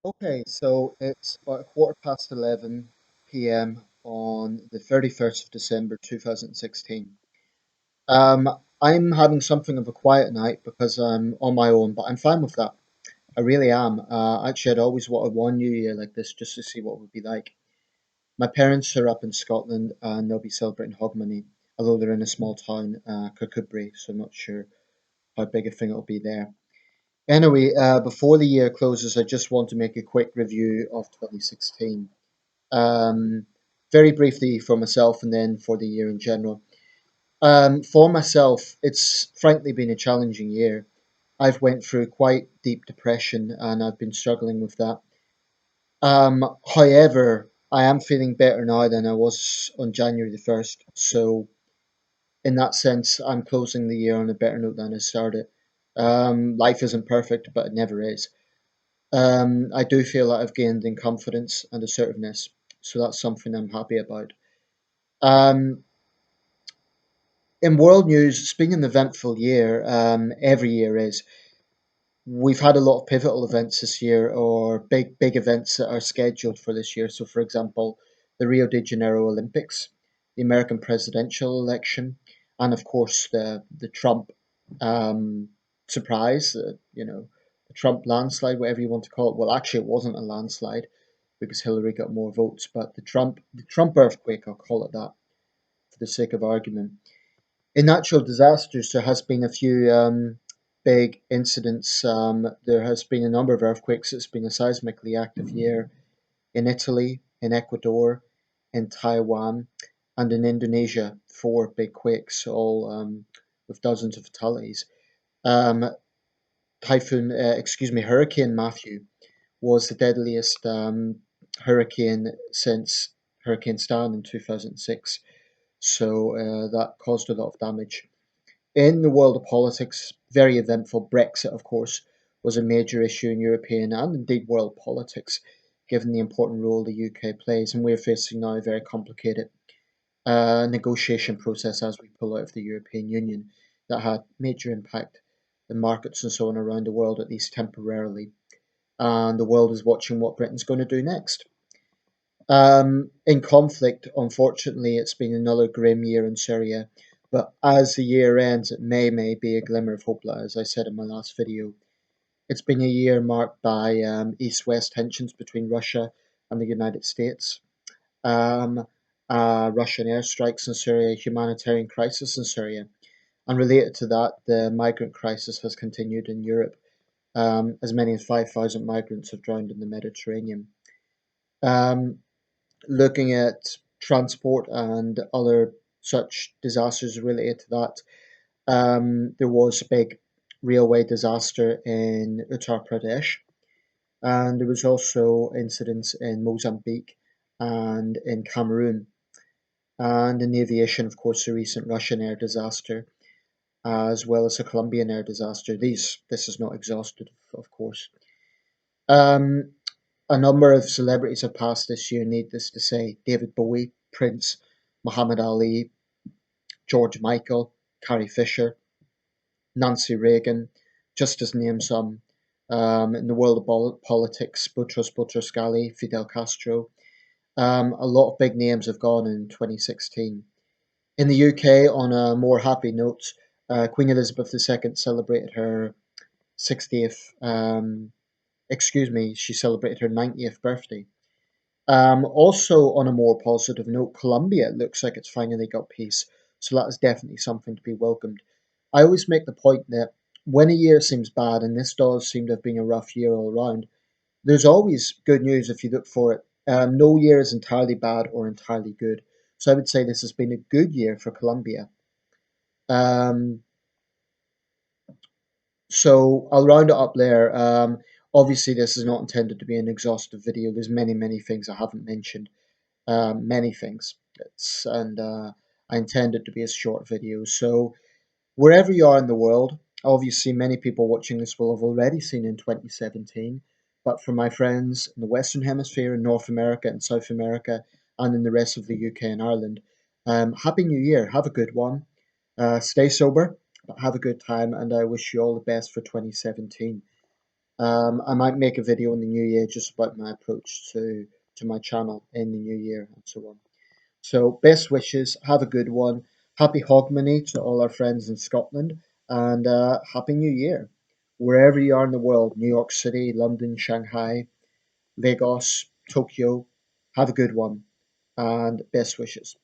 Okay, so it's about 11:15 p.m. on the 31st of December 2016. Um, I'm having something of a quiet night because I'm on my own, but I'm fine with that. I really am. Actually, I'd always wanted one New Year like this just to see what it would be like. My parents are up in Scotland and they'll be celebrating Hogmanay, although they're in a small town, Kirkcudbright, so I'm not sure how big a thing it'll be there. Anyway, before the year closes, I just want to make a quick review of 2016. Um, Very briefly for myself and then for the year in general. For myself, it's frankly been a challenging year. I've went through quite deep depression and I've been struggling with that. However, I am feeling better now than I was on January the 1st. So, in that sense, I'm closing the year on a better note than I started. Life isn't perfect, but it never is. I do feel that I've gained in confidence and assertiveness, so that's something I'm happy about. Um, in world news, it's been an eventful year. Every year is. We've had a lot of pivotal events this year, or big events that are scheduled for this year. So, for example, the Rio de Janeiro Olympics, the American presidential election, and of course the Trump um, surprise. The Trump landslide, whatever you want to call it. Well, actually, it wasn't a landslide because Hillary got more votes, but the Trump earthquake, I'll call it that for the sake of argument. In natural disasters, there has been a few big incidents. There has been a number of earthquakes. It's been a seismically active year in Italy, in Ecuador, in Taiwan, and in Indonesia. Four big quakes, all with dozens of fatalities. Um, Hurricane Matthew was the deadliest hurricane since Hurricane Stan in 2006. So that caused a lot of damage. In the world of politics, very eventful. Brexit, of course, was a major issue in European and indeed world politics, given the important role the UK plays. And we're facing now a very complicated negotiation process as we pull out of the European Union that had major impact on markets and so on around the world, at least temporarily. And the world is watching what Britain's going to do next. In conflict, unfortunately, it's been another grim year in Syria. But as the year ends, it may be a glimmer of hope, as I said in my last video. It's been a year marked by east west tensions between Russia and the United States, um, Russian airstrikes in Syria, humanitarian crisis in Syria. And related to that, the migrant crisis has continued in Europe. As many as 5,000 migrants have drowned in the Mediterranean. Um, Looking at transport and other such disasters related to that, there was a big railway disaster in Uttar Pradesh, and there was also incidents in Mozambique and in Cameroon, and in aviation, of course, the recent Russian air disaster, as well as the Colombian air disaster. This is not exhaustive, of course. Um, a number of celebrities have passed this year, needless to say. David Bowie, Prince, Muhammad Ali, George Michael, Carrie Fisher, Nancy Reagan, just to name some. In the world of politics, Boutros Boutros-Ghali, Fidel Castro. A lot of big names have gone in 2016. In the UK, on a more happy note, Queen Elizabeth II celebrated her 60th, she celebrated her 90th birthday. Also, on a more positive note, Colombia looks like it's finally got peace, so that is definitely something to be welcomed. I always make the point that when a year seems bad, and this does seem to have been a rough year all around, there's always good news if you look for it. No year is entirely bad or entirely good, so I would say this has been a good year for Colombia. Um, so I'll round it up there. Obviously, this is not intended to be an exhaustive video. There's many things I haven't mentioned. Many things. I intend it to be a short video. So wherever you are in the world, obviously many people watching this will have already seen in 2017. But for my friends in the Western Hemisphere, in North America and South America, and in the rest of the UK and Ireland, Happy New Year. Have a good one. Stay sober, but have a good time, and I wish you all the best for 2017. I might make a video in the new year just about my approach to my channel in the new year and so on. So best wishes, have a good one. Happy Hogmanay to all our friends in Scotland, and Happy New Year. Wherever you are in the world, New York City, London, Shanghai, Lagos, Tokyo, have a good one, and best wishes.